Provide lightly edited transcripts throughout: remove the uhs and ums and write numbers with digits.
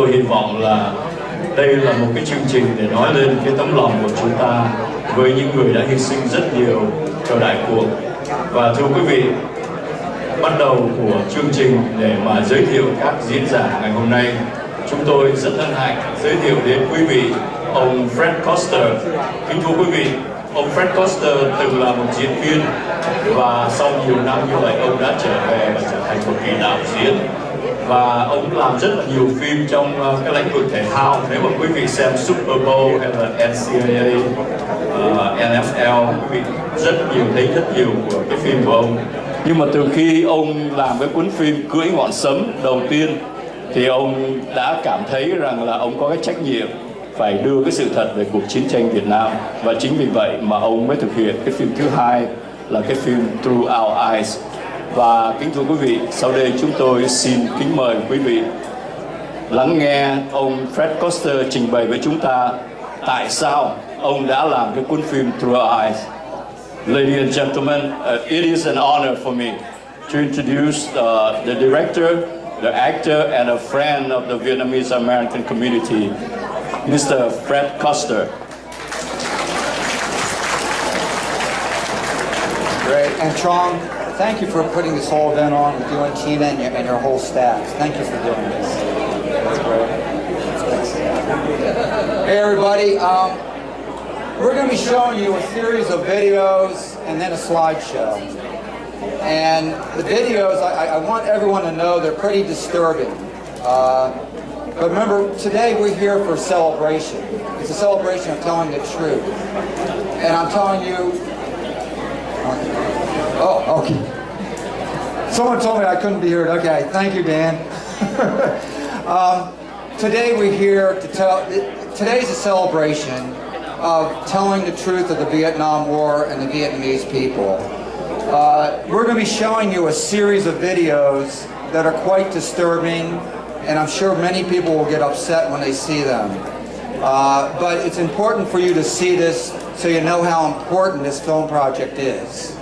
tôi hy vọng là đây là một cái chương trình để nói lên cái tấm lòng của chúng ta với những người đã hy sinh rất nhiều cho đại cuộc. Và thưa quý vị, bắt đầu của chương trình để mà giới thiệu các diễn giả ngày hôm nay, chúng tôi rất hân hạnh giới thiệu đến quý vị ông Fred Koster. Kính thưa quý vị, ông Fred Koster từng là một diễn viên và sau nhiều năm như vậy ông đã trở về và trở thành một vị đạo diễn. Và ông làm rất là nhiều phim trong cái lĩnh vực thể thao. Nếu mà quý vị xem Super Bowl hay là NCAA, NFL, quý vị thấy rất nhiều của cái phim của ông. Nhưng mà từ khi ông làm cái cuốn phim Cưỡi Ngọn Sấm đầu tiên thì ông đã cảm thấy rằng là ông có cái trách nhiệm phải đưa cái sự thật về cuộc chiến tranh Việt Nam. Và chính vì vậy mà ông mới thực hiện cái phim thứ hai là cái phim Through Our Eyes. Và kính thưa quý vị, sau đây chúng tôi xin kính mời quý vị lắng nghe ông Fred Koster trình bày với chúng ta tại sao ông đã làm cái cuốn phim Through Our Eyes. Ladies and gentlemen, it is an honor for me to introduce the director, the actor, and a friend of the Vietnamese American community, Mr. Fred Koster. Great. And Trong, thank you for putting this whole event on with you and Tina and your whole staff. Thank you for doing this. That's great. Hey everybody, we're going to be showing you a series of videos and then a slideshow. And the videos, I want everyone to know they're pretty disturbing. But remember, today we're here for a celebration. It's a celebration of telling the truth. And I'm telling you... Oh, okay. Someone told me I couldn't be here. Okay, thank you, Dan. Today we're here to tell... Today's a celebration of telling the truth of the Vietnam War and the Vietnamese people. We're going to be showing you a series of videos that are quite disturbing, and I'm sure many people will get upset when they see them. But it's important for you to see this so you know how important this film project is.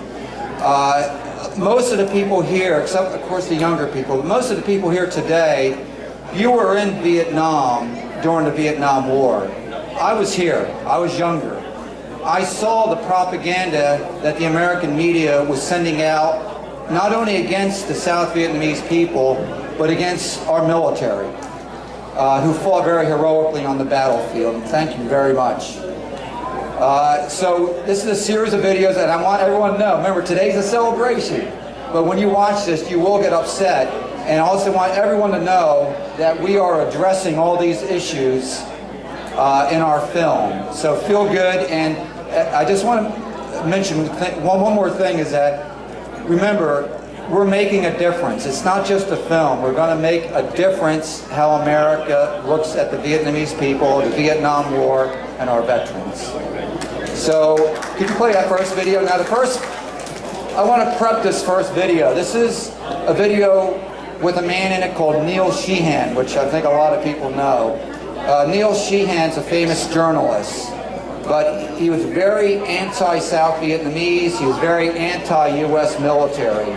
Most of the people here, except of course the younger people, most of the people here today, you were in Vietnam during the Vietnam War. I was here. I was younger. I saw the propaganda that the American media was sending out, not only against the South Vietnamese people, but against our military, who fought very heroically on the battlefield. Thank you very much. So this is a series of videos, and I want everyone to know, remember, today's a celebration, but when you watch this, you will get upset. And I also want everyone to know that we are addressing all these issues in our film. So feel good. And I just want to mention one more thing is that, remember, we're making a difference. It's not just a film. We're going to make a difference how America looks at the Vietnamese people, the Vietnam War, and our veterans. So can you play that first video? Now I want to prep this first video. This is a video with a man in it called Neil Sheehan, which I think a lot of people know. Neil Sheehan's a famous journalist, but he was very anti-South Vietnamese. He was very anti-U.S. military.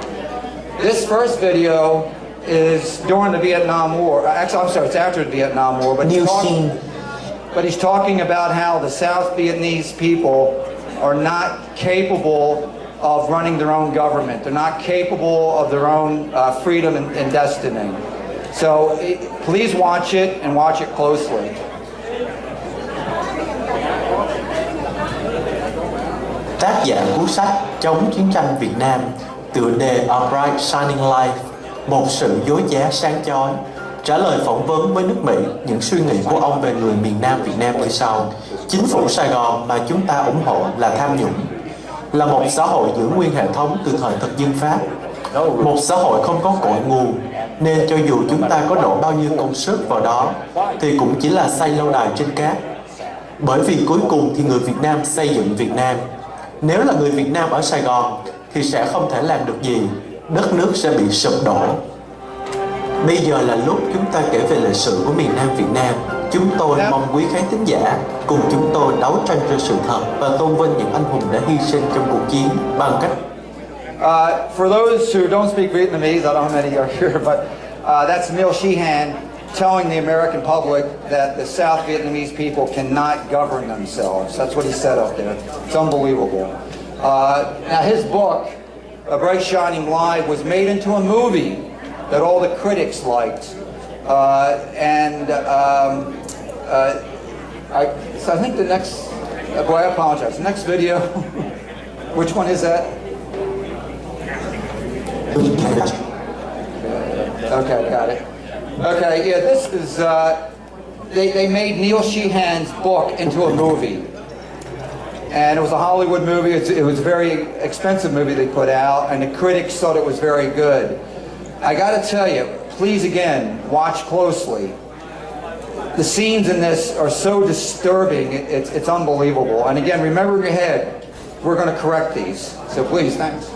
This first video is during the Vietnam War. Actually, I'm sorry, it's after the Vietnam War. But he's talking about how the South Vietnamese people are not capable of running their own government. They're not capable of their own freedom and destiny. So please watch it and watch it closely. Tác giả cuốn sách Chống chiến tranh Việt Nam, tựa đề A Bright Shining Light, một sự dối trá sáng chói, trả lời phỏng vấn với nước Mỹ. Những suy nghĩ của ông về người miền Nam Việt Nam như sau: chính phủ Sài Gòn mà chúng ta ủng hộ là tham nhũng, là một xã hội giữ nguyên hệ thống từ thời thực dân Pháp, một xã hội không có cội nguồn, nên cho dù chúng ta có đổ bao nhiêu công sức vào đó thì cũng chỉ là xây lâu đài trên cát. Bởi vì cuối cùng thì người Việt Nam xây dựng Việt Nam. Nếu là người Việt Nam ở Sài Gòn thì sẽ không thể làm được gì, đất nước sẽ bị sụp đổ. Bây giờ là lúc chúng ta kể về lịch sử của miền Nam Việt Nam. Chúng tôi mong quý khán thính giả cùng chúng tôi đấu tranh cho sự thật và tôn vinh những anh hùng đã hy sinh trong cuộc chiến bằng cách... For those who don't speak Vietnamese, I don't know how many are here, but that's Neil Sheehan. telling the American public that the South Vietnamese people cannot govern themselves. That's what he said up there. It's unbelievable. Now his book, A Bright Shining Light, was made into a movie that all the critics liked. So I think the next, boy, I apologize. The next video, which one is that? Okay, got it. Okay, yeah, this is, they made Neil Sheehan's book into a movie. And it was a Hollywood movie. It was a very expensive movie they put out, and the critics thought it was very good. I gotta tell you, please again, watch closely. The scenes in this are so disturbing, it's unbelievable. And again, remember in your head, we're gonna correct these. So please, thanks.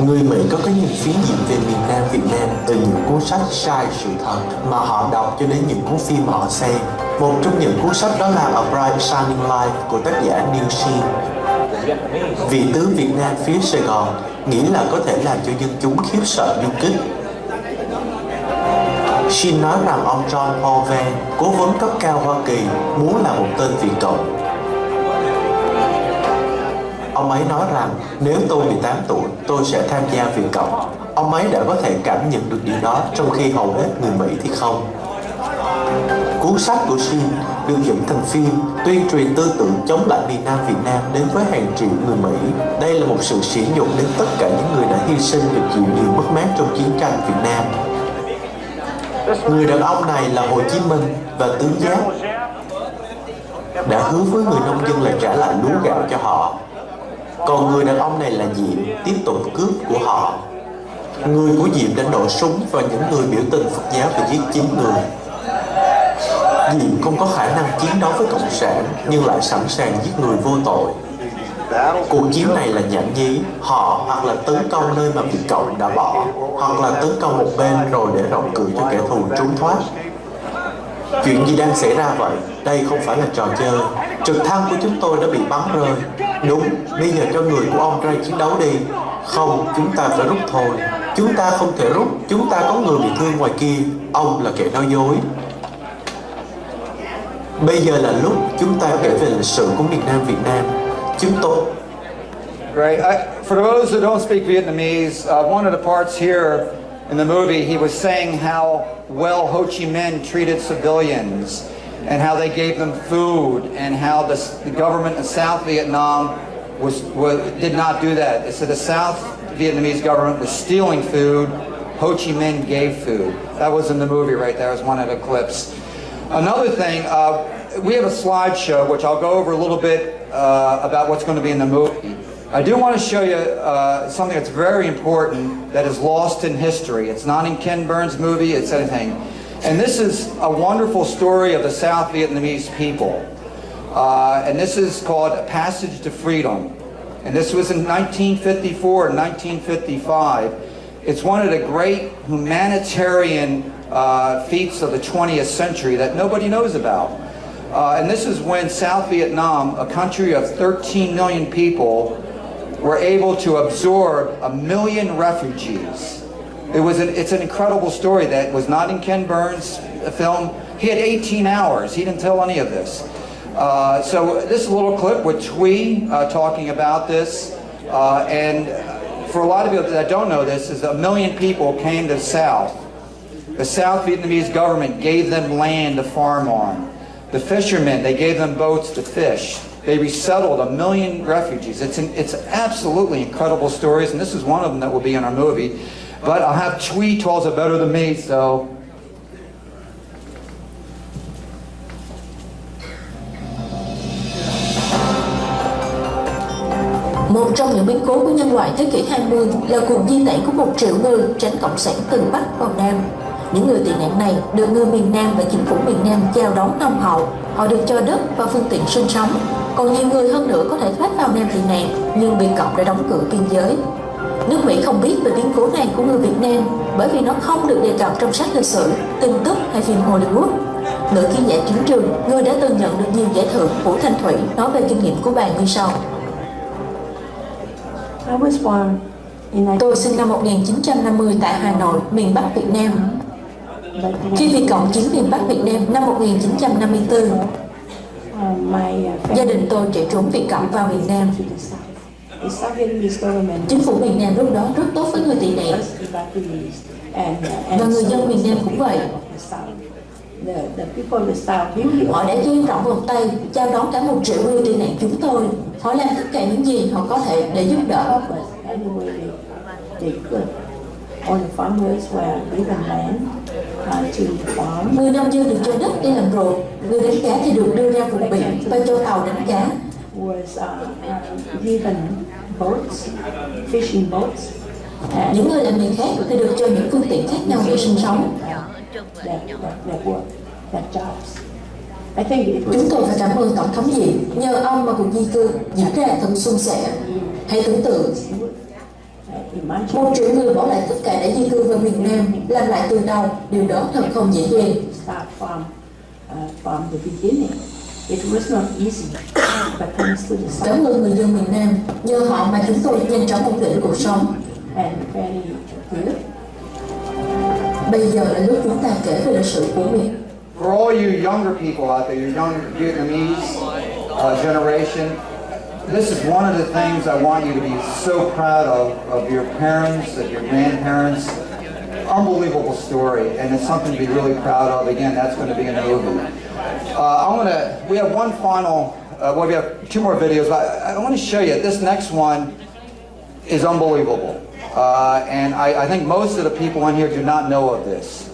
Người Mỹ có cái nhìn phiến diện về miền Nam Việt Nam từ những cuốn sách sai sự thật mà họ đọc cho đến những cuốn phim họ xem. Một trong những cuốn sách đó là A Bright Shining Light của tác giả Neil Sheehan. Vị tướng Việt Nam phía Sài Gòn nghĩ là có thể làm cho dân chúng khiếp sợ du kích. Sheehan nói rằng ông John Paul Van, cố vấn cấp cao Hoa Kỳ, muốn là một tên Việt Cộng. Ông ấy nói rằng nếu tôi 18 tuổi, tôi sẽ tham gia Việt Cộng. Ông ấy đã có thể cảm nhận được điều đó, trong khi hầu hết người Mỹ thì không. Cuốn sách của Phim được dựng thành phim, tuyên truyền tư tưởng chống lại miền Nam Việt Nam đến với hàng triệu người Mỹ. Đây là một sự sỉ nhục đến tất cả những người đã hy sinh và chịu nhiều mất mát trong chiến tranh Việt Nam. Người đàn ông này là Hồ Chí Minh và tướng Giáp đã hứa với người nông dân là trả lại lúa gạo cho họ. Còn người đàn ông này là Diệm, tiếp tục cướp của họ. Người của Diệm đã nổ súng vào những người biểu tình Phật giáo và giết 9 người. Diệm không có khả năng chiến đấu với Cộng sản nhưng lại sẵn sàng giết người vô tội. Cuộc chiến này là nhảm nhí, họ hoặc là tấn công nơi mà Việt Cộng đã bỏ, hoặc là tấn công một bên rồi để rộng cửa cho kẻ thù trốn thoát. Chuyện gì đang xảy ra vậy? Đây không phải là trò chơi. Trực thăng của chúng tôi đã bị bắn rơi. Đúng, bây giờ cho người của ông ra chiến đấu đi. Không, chúng ta phải rút thôi. Chúng ta không thể rút, chúng ta có người bị thương ngoài kia. Ông là kẻ nói dối. Bây giờ là lúc chúng ta kể về lịch sử của miền Nam Việt Nam. Chúng tôi... Great. For those who don't speak Vietnamese, one of the parts here in the movie, he was saying how well Ho Chi Minh treated civilians and how they gave them food and how the government of South Vietnam did not do that. It said the South Vietnamese government was stealing food. Ho Chi Minh gave food. That was in the movie right there. It was one of the clips. Another thing, we have a slideshow which I'll go over a little bit about what's going to be in the movie. I do want to show you something that's very important that is lost in history. It's not in Ken Burns' movie, it's anything. And this is a wonderful story of the South Vietnamese people. And this is called A Passage to Freedom. And this was in 1954 and 1955. It's one of the great humanitarian feats of the 20th century that nobody knows about. And this is when South Vietnam, a country of 13 million people, were able to absorb 1 million refugees. It's an incredible story that was not in Ken Burns' film. He had 18 hours. He didn't tell any of this. So this is a little clip with Thuy talking about this. And for a lot of you that don't know this, is 1 million people came to the South. The South Vietnamese government gave them land to farm on. The fishermen, they gave them boats to fish. They resettled 1 million refugees. It's absolutely incredible stories, and this is one of them that will be in our movie. But I'll have Thuy tells it better than me, so. Một trong những biến cố của nhân loại thế kỷ 20 là cuộc di tản của 1 triệu người tránh cộng sản từ Bắc vào Nam. Những người tị nạn này được người miền Nam và chính phủ miền Nam chào đón nồng hậu. Họ được cho đất và phương tiện sinh sống. Còn nhiều người hơn nữa có thể thoát vào Nam tị nạn, nhưng Việt Cộng đã đóng cửa biên giới. Nước Mỹ không biết về biến cố này của người Việt Nam bởi vì nó không được đề cập trong sách lịch sử, tin tức hay phim Hollywood. Nữ ký giả chiến trường, người đã từng nhận được nhiều giải thưởng, Vũ Thanh Thủy nói về kinh nghiệm của bà như sau. I was born Tôi sinh năm 1950 tại Hà Nội, miền Bắc Việt Nam. Khi Việt Cộng chiếm miền Bắc Việt Nam năm 1954, gia đình tôi chạy trốn Việt Cộng vào miền Nam. Chính phủ miền Nam lúc đó rất tốt với người tị nạn, và người dân miền Nam cũng vậy. Họ đã dang rộng vòng tay chào đón cả 1 triệu người tị nạn chúng tôi. Họ làm tất cả những gì họ có thể để giúp đỡ. Người nông dân được cho đất để làm ruộng, người đánh cá thì được đưa ra vùng biển và cho tàu đánh cá. Những người làm nghề khác thì được cho những phương tiện khác nhau để sinh sống. Chúng tôi phải cảm ơn Tổng thống Diệm, nhờ ông mà cuộc di cư diễn ra thật suôn sẻ. Hãy tưởng tượng 1 triệu người bỏ lại tất cả để di cư vào miền Nam, làm lại từ đầu, điều đó thật không dễ dàng. Cảm ơn người dân miền Nam, nhờ họ mà chúng tôi nhanh chóng ổn định cuộc sống. Bây giờ là lúc chúng ta kể về lịch sử của mình. For all you younger people out there, your young Vietnamese generation, this is one of the things I want you to be so proud of your parents, of your grandparents. Unbelievable story, and it's something to be really proud of. Again, that's going to be in the movie. We have one final, we have 2 more videos. I want to show you, this next one is unbelievable. And I think most of the people in here do not know of this.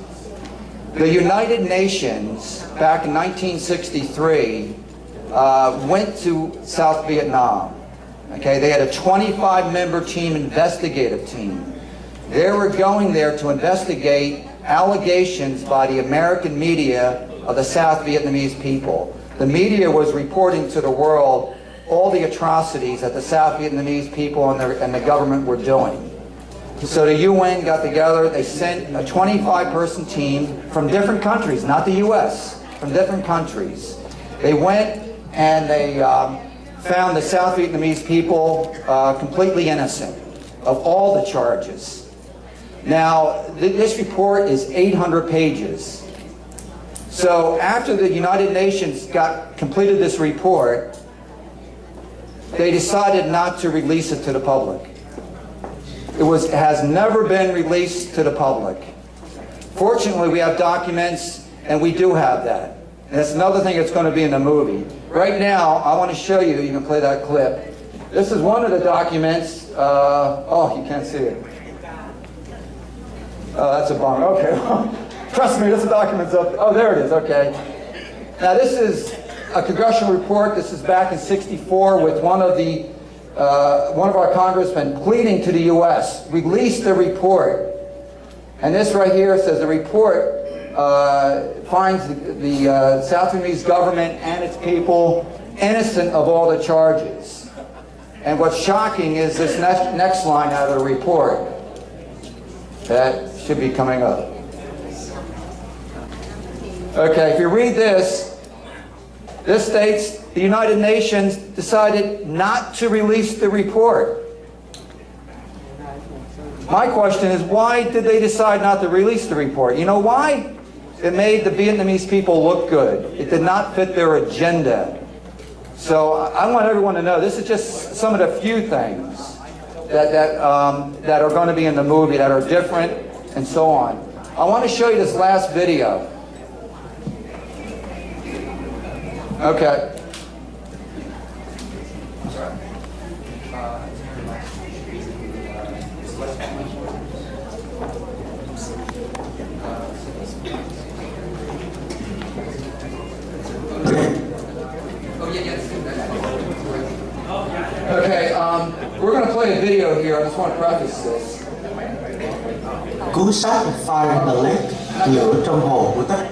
The United Nations, back in 1963, went to South Vietnam. Okay, they had a 25-member team, investigative team. They were going there to investigate allegations by the American media of the South Vietnamese people. The media was reporting to the world all the atrocities that the South Vietnamese people and the government were doing. So the UN got together, they sent a 25-person team from different countries, not the US, from different countries. They went and they found the South Vietnamese people completely innocent of all the charges. Now, this report is 800 pages. So after the United Nations completed this report, they decided not to release it to the public. It has never been released to the public. Fortunately, we have documents, and we do have that. And that's another thing that's going to be in the movie. Right now, I want to show you, you can play that clip. This is one of the documents. Oh, you can't see it. Oh, that's a bummer. Okay. Trust me, this document's up. Oh, there it is. Okay. Now, this is a congressional report. This is back in '64 with one of our congressmen pleading to the U.S. release the report. And this right here says the report finds the South Vietnamese government and its people innocent of all the charges. And what's shocking is this next line out of the report that should be coming up. Okay, if you read this states the United Nations decided not to release the report. My question is, why did they decide not to release the report? You know why? It made the Vietnamese people look good. It did not fit their agenda. So I want everyone to know this is just some of the few things that are going to be in the movie that are different and so on. I want to show you this last video. Okay. Okay, we're going to play a video here. I just want to preface this. Cú sắt Fire the Lake, lửa trong hồ của Tất.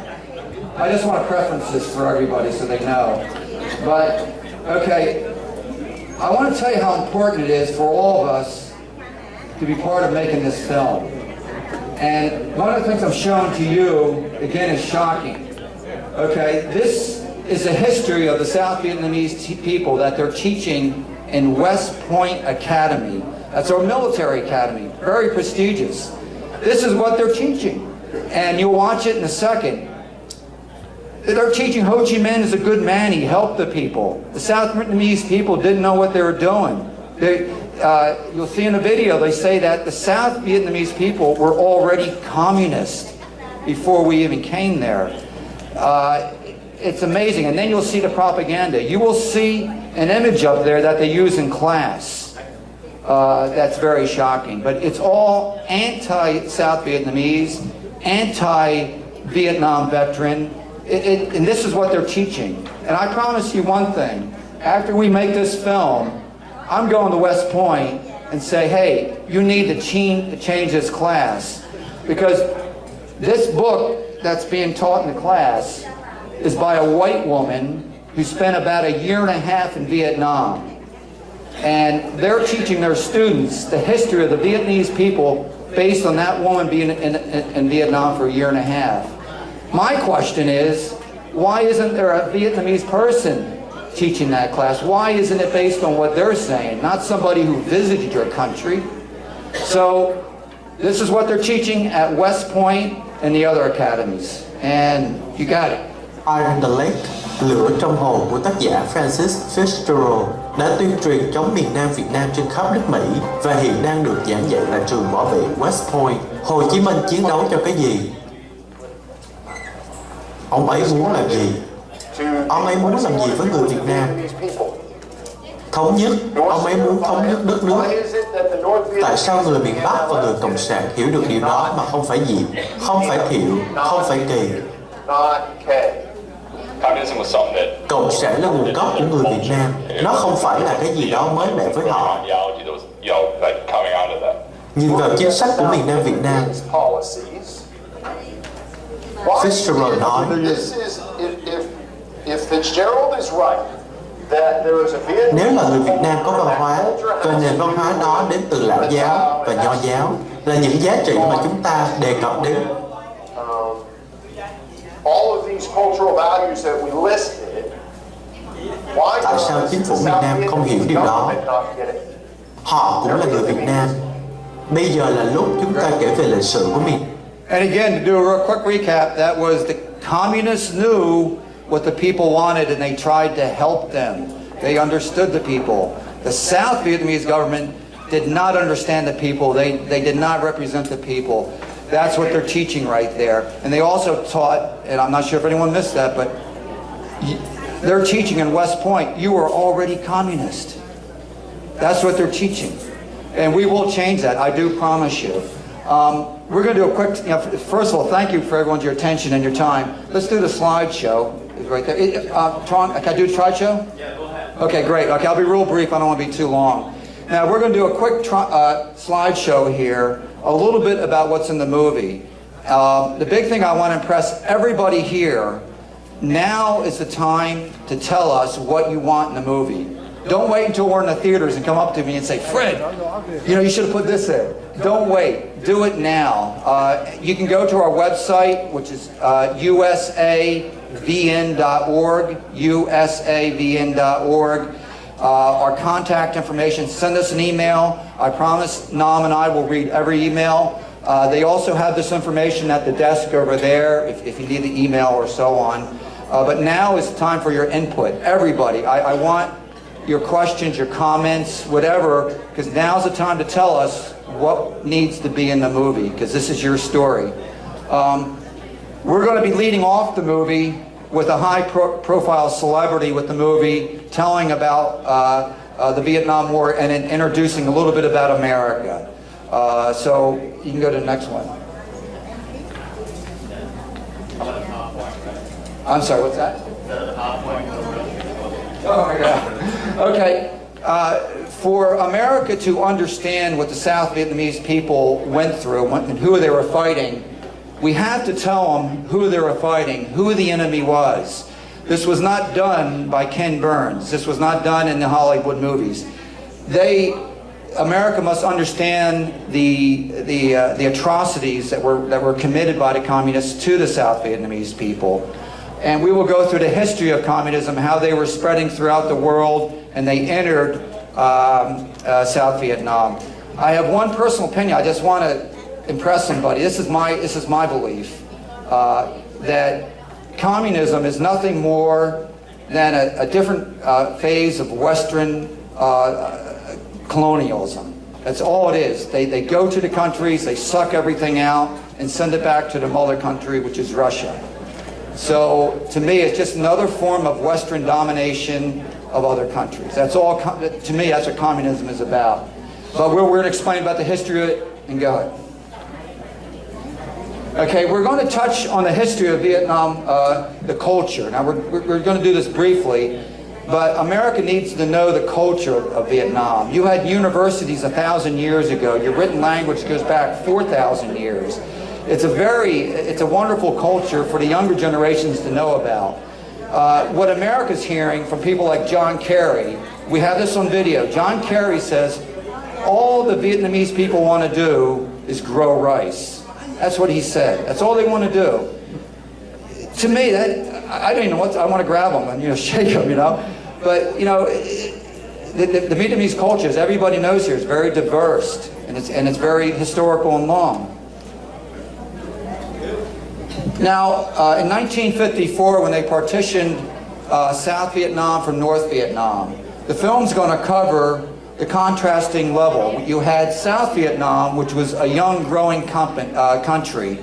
I just want to preface this for everybody so they know. But, okay, I want to tell you how important it is for all of us to be part of making this film. And one of the things I'm showing to you, again, is shocking. Okay, this is the history of the South Vietnamese people that they're teaching in West Point Academy. That's our military academy, very prestigious. This is what they're teaching, and you'll watch it in a second. They're teaching Ho Chi Minh is a good man, he helped the people. The South Vietnamese people didn't know what they were doing. You'll see in the video, they say that the South Vietnamese people were already communist before we even came there. It's amazing. And then you'll see the propaganda. You will see an image up there that they use in class. That's very shocking. But it's all anti-South Vietnamese, anti-Vietnam veteran. And this is what they're teaching. And I promise you one thing. After we make this film, I'm going to West Point and say, hey, you need to change this class. Because this book that's being taught in the class is by a white woman who spent about 1.5 years in Vietnam. And they're teaching their students the history of the Vietnamese people based on that woman being in Vietnam for 1.5 years. My question is, why isn't there a Vietnamese person teaching that class? Why isn't it based on what they're saying, not somebody who visited your country? So this is what they're teaching at West Point and the other academies. And you got it. Iron the Lake, Lửa trong hồ của tác giả Francis Fitzgerald đã tuyên truyền chống miền Nam Việt Nam trên khắp nước Mỹ và hiện đang được giảng dạy tại trường bảo vệ West Point. Hồ Chí Minh chiến đấu cho cái gì? Ông ấy muốn làm gì? Ông ấy muốn làm gì với người Việt Nam? Thống nhất, ông ấy muốn thống nhất đất nước. Tại sao người miền Bắc và người Cộng sản hiểu được điều đó mà không phải Diệm, không phải Thiệu, không phải Kỳ? Cộng sản là nguồn gốc của người Việt Nam. Nó không phải là cái gì đó mới mẻ với họ. Nhìn vào chính sách của miền Nam Việt Nam, Fitzgerald nói, nếu là người Việt Nam có văn hóa và nền văn hóa đó đến từ Lão giáo và Nho giáo là những giá trị mà chúng ta đề cập đến. Tại sao chính phủ miền Nam không hiểu điều đó? Họ cũng là người Việt Nam. Bây giờ là lúc chúng ta kể về lịch sử của mình. And again, to do a real quick recap, that was the communists knew what the people wanted and they tried to help them. They understood the people. The South Vietnamese government did not understand the people. They did not represent the people. That's what they're teaching right there. And they also taught, and I'm not sure if anyone missed that, but they're teaching in West Point, you are already communist. That's what they're teaching. And we will change that, I do promise you. We're going to do a quick, first of all, thank you for everyone's your attention and your time. Let's do the slideshow. It's right there. Tron, can I do the slideshow? Yeah, go ahead. Okay, great. Okay, I'll be real brief. I don't want to be too long. Now, we're going to do a quick slideshow here, a little bit about what's in the movie. The big thing I want to impress everybody here, now is the time to tell us what you want in the movie. Don't wait until we're in the theaters and come up to me and say, Fred, you should have put this in. Don't wait. Do it now. You can go to our website, which is usavn.org, usavn.org. Our contact information, send us an email. I promise Nam and I will read every email. They also have this information at the desk over there if you need the email or so on. But now is the time for your input. Everybody, I want your questions, your comments, whatever, because now's the time to tell us what needs to be in the movie, because this is your story. We're going to be leading off the movie with a high-profile celebrity with the movie, telling about the Vietnam War and then introducing a little bit about America. So you can go to the next one. I'm sorry, what's that? Oh my God. Okay. For America to understand what the South Vietnamese people went through and who they were fighting, we have to tell them who they were fighting, who the enemy was. This was not done by Ken Burns. This was not done in the Hollywood movies. America must understand the atrocities that were committed by the communists to the South Vietnamese people. And we will go through the history of communism, how they were spreading throughout the world, and they entered South Vietnam. I have one personal opinion. I just want to impress somebody. This is my belief that communism is nothing more than a different phase of Western colonialism. That's all it is. They go to the countries, they suck everything out, and send it back to the mother country, which is Russia. So to me, it's just another form of Western domination of other countries. That's all. To me, that's what communism is about. But we're going to explain about the history of it, and go ahead. Okay, we're going to touch on the history of Vietnam, the culture. Now, we're going to do this briefly, but America needs to know the culture of Vietnam. You had universities 1,000 years ago. Your written language goes back 4,000 years. It's a wonderful culture for the younger generations to know about. What America's hearing from people like John Kerry, we have this on video. John Kerry says, all the Vietnamese people want to do is grow rice. That's what he said. That's all they want to do. To me, that I don't even know what I want to grab them and shake them, But the Vietnamese culture, as everybody knows here, is very diverse and it's very historical and long. Now, in 1954, when they partitioned South Vietnam from North Vietnam, the film's going to cover the contrasting level. You had South Vietnam, which was a young, growing country,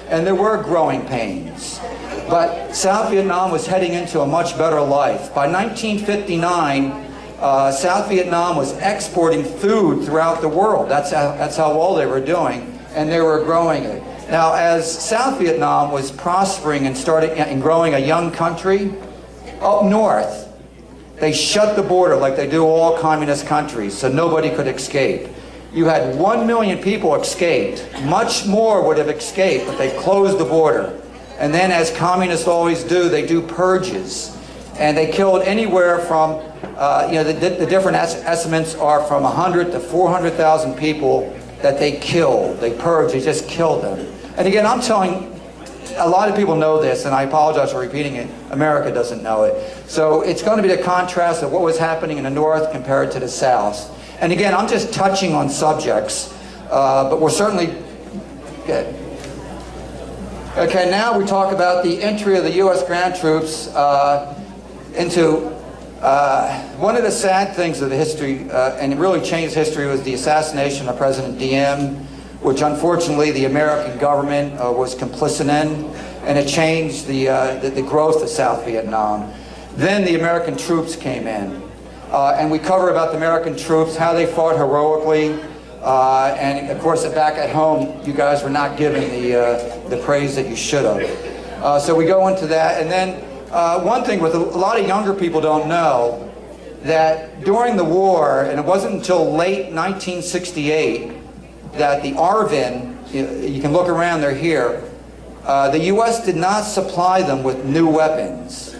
and there were growing pains. But South Vietnam was heading into a much better life. By 1959, South Vietnam was exporting food throughout the world. That's how well they were doing, and they were growing it. Now, as South Vietnam was prospering and growing a young country, up north, they shut the border like they do all communist countries, so nobody could escape. You had 1 million people escaped. Much more would have escaped, but they closed the border. And then, as communists always do, they do purges. And they killed anywhere from, the different estimates are from 100 to 400,000 people that they killed. They purged, they just killed them. And again, I'm telling, a lot of people know this, and I apologize for repeating it. America doesn't know it. So it's going to be the contrast of what was happening in the North compared to the South. And again, I'm just touching on subjects, but we're certainly good. Okay, now we talk about the entry of the U.S. ground troops into one of the sad things of the history, and it really changed history, was the assassination of President Diem, which unfortunately the American government was complicit in, and it changed the growth of South Vietnam. Then the American troops came in, and we cover about the American troops, how they fought heroically, and of course back at home you guys were not given the praise that you should have. So we go into that, and then one thing with a lot of younger people don't know, that during the war, and it wasn't until late 1968, that the ARVN, you can look around, they're here, the U.S. did not supply them with new weapons.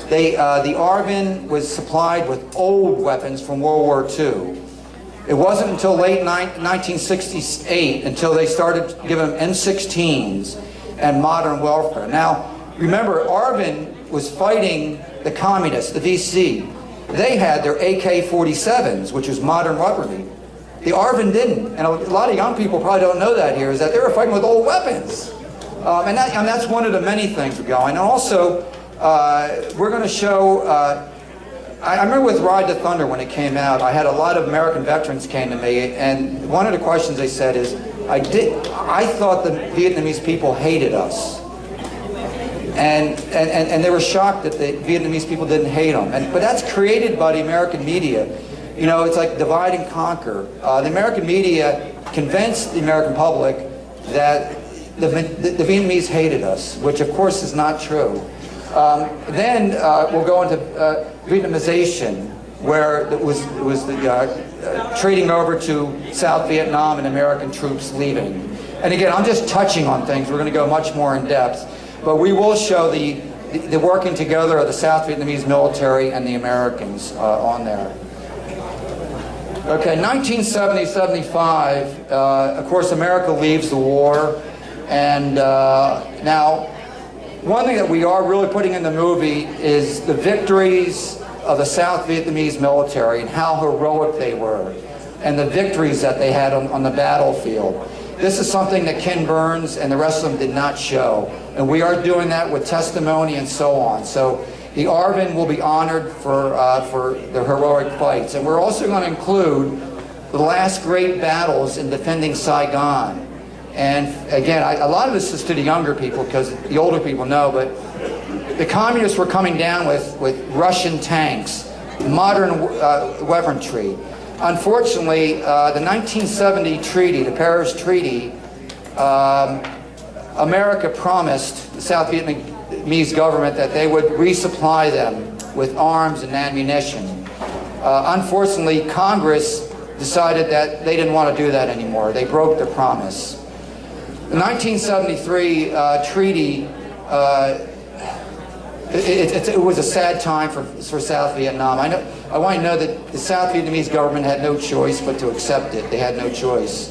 The ARVN was supplied with old weapons from World War II. It wasn't until late 1968 until they started giving them M16s and modern warfare. Now, remember, ARVN was fighting the communists, the VC. They had their AK-47s, which is modern weaponry. The ARVN didn't, and a lot of young people probably don't know that here, is that they were fighting with old weapons. And that's one of the many things we're going. And also, we're going to show, I remember with Ride to Thunder when it came out, I had a lot of American veterans came to me, and one of the questions they said is, I thought the Vietnamese people hated us. And they were shocked that the Vietnamese people didn't hate them. But that's created by the American media. It's like divide and conquer. The American media convinced the American public that the Vietnamese hated us, which of course is not true. Then we'll go into Vietnamization, where it was the trading over to South Vietnam and American troops leaving. And again, I'm just touching on things. We're going to go much more in depth. But we will show the working together of the South Vietnamese military and the Americans on there. Okay, 1970-75, of course, America leaves the war. And now, one thing that we are really putting in the movie is the victories of the South Vietnamese military and how heroic they were and the victories that they had on the battlefield. This is something that Ken Burns and the rest of them did not show. And we are doing that with testimony and so on. So the ARVN will be honored for the heroic fights. And we're also going to include the last great battles in defending Saigon. And again, a lot of this is to the younger people because the older people know, but the communists were coming down with Russian tanks, modern weaponry. Unfortunately, the 1970 treaty, the Paris Treaty, America promised the South Vietnamese government that they would resupply them with arms and ammunition. Unfortunately, Congress decided that they didn't want to do that anymore. They broke their promise. The 1973 treaty, it was a sad time for South Vietnam. I want you to know that the South Vietnamese government had no choice but to accept it. They had no choice.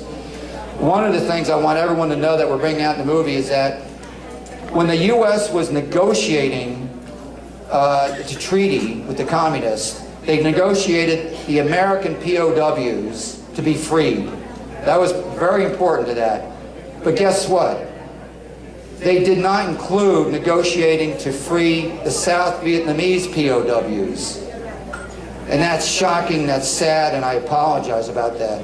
One of the things I want everyone to know that we're bringing out in the movie is that when the U.S. was negotiating the treaty with the communists, they negotiated the American POWs to be freed. That was very important to that. But guess what? They did not include negotiating to free the South Vietnamese POWs. And that's shocking, that's sad, and I apologize about that.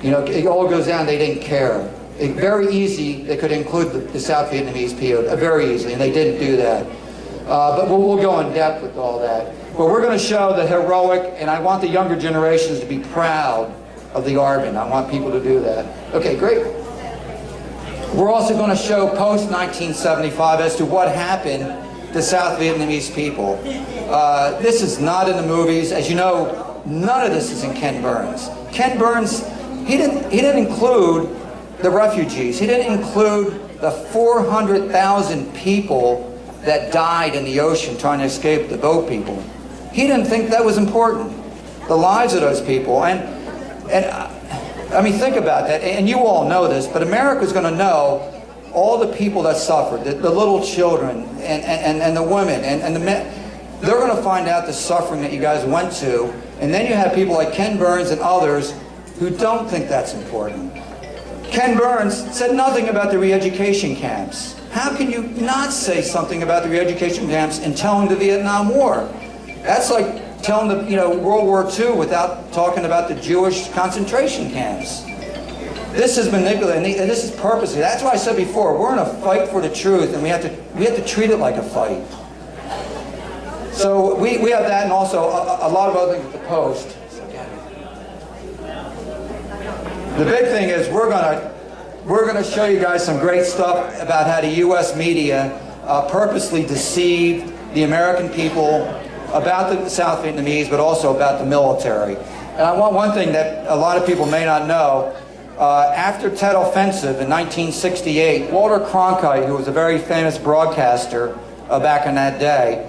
You know, it all goes down, they didn't care. Very easy, they could include the South Vietnamese POW, very easily, and they didn't do that. But we'll go in depth with all that. But we're going to show the heroic, and I want the younger generations to be proud of the ARVN. I want people to do that. Okay, great. We're also going to show post-1975 as to what happened to South Vietnamese people. This is not in the movies. As you know, none of this is in Ken Burns. Ken Burns, he didn't include the refugees. He didn't include the 400,000 people that died in the ocean trying to escape the boat people. He didn't think that was important, the lives of those people. And I mean, think about that, and you all know this, but America's going to know all the people that suffered, the little children, and the women, and the men. They're going to find out the suffering that you guys went to, and then you have people like Ken Burns and others who don't think that's important. Ken Burns said nothing about the re-education camps. How can you not say something about the re-education camps in telling the Vietnam War? That's like telling the World War II without talking about the Jewish concentration camps. This is manipulated, and this is purposely. That's why I said before, we're in a fight for the truth, and we have to treat it like a fight. So we have that, and also a lot of other things at the Post. The big thing is we're gonna show you guys some great stuff about how the U.S. media purposely deceived the American people about the South Vietnamese, but also about the military. And I want one thing that a lot of people may not know. After Tet Offensive in 1968, Walter Cronkite, who was a very famous broadcaster back in that day,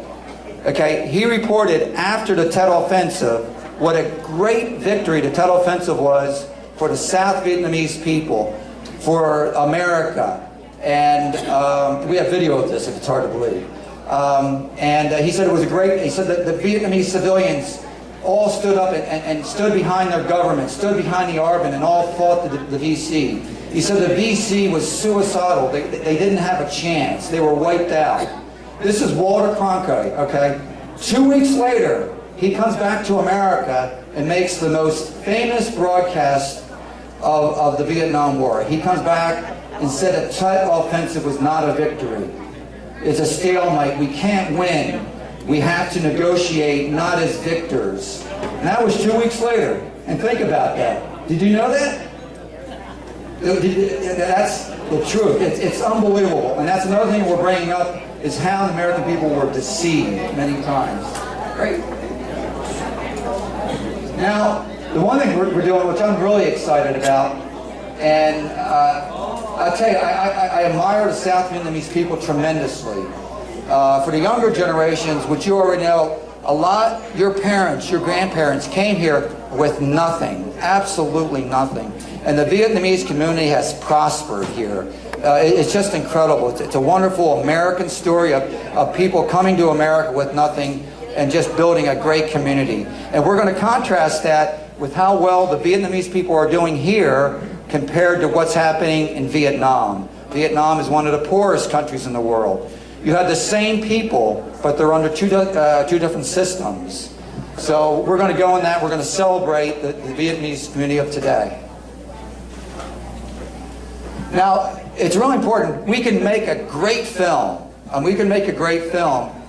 okay, he reported after the Tet Offensive what a great victory the Tet Offensive was for the South Vietnamese people, for America. And we have video of this if it's hard to believe. And he said it was a great, he said that the Vietnamese civilians all stood up and stood behind their government, stood behind the ARVN, and all fought the VC. He said the VC was suicidal. They didn't have a chance. They were wiped out. This is Walter Cronkite, okay? 2 weeks later, he comes back to America and makes the most famous broadcast of the Vietnam War. He comes back and said that Tet Offensive was not a victory. It's a stalemate. We can't win. We have to negotiate, not as victors. And that was 2 weeks later. And think about that. Did you know that? That's the truth. It's unbelievable. And that's another thing we're bringing up is how the American people were deceived many times. Great. Now, the one thing we're doing, which I'm really excited about, and I'll tell you, I admire the South Vietnamese people tremendously. For the younger generations, which you already know, a lot, your parents, your grandparents came here with nothing, absolutely nothing. And the Vietnamese community has prospered here. It's just incredible. It's a wonderful American story of people coming to America with nothing, and just building a great community. And we're going to contrast that with how well the Vietnamese people are doing here compared to what's happening in Vietnam. Vietnam is one of the poorest countries in the world. You have the same people, but they're under two different systems. So we're going to go in that. We're going to celebrate the Vietnamese community of today. Now, it's really important. We can make a great film.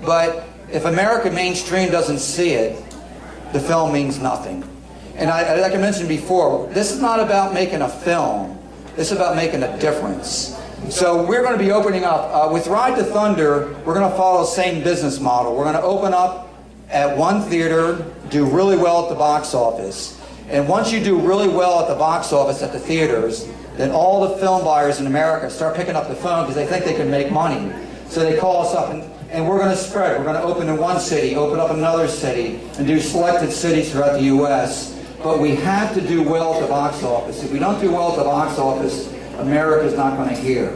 But if American mainstream doesn't see it, the film means nothing. And like I mentioned before, this is not about making a film. This is about making a difference. So we're going to be opening up. With Ride to Thunder, we're going to follow the same business model. We're going to open up at one theater, do really well at the box office. And once you do really well at the box office at the theaters, then all the film buyers in America start picking up the phone because they think they can make money. So they call us up and we're going to spread. We're going to open in one city, open up another city, and do selected cities throughout the U.S. But we have to do well at the box office. If we don't do well at the box office, America's not going to hear.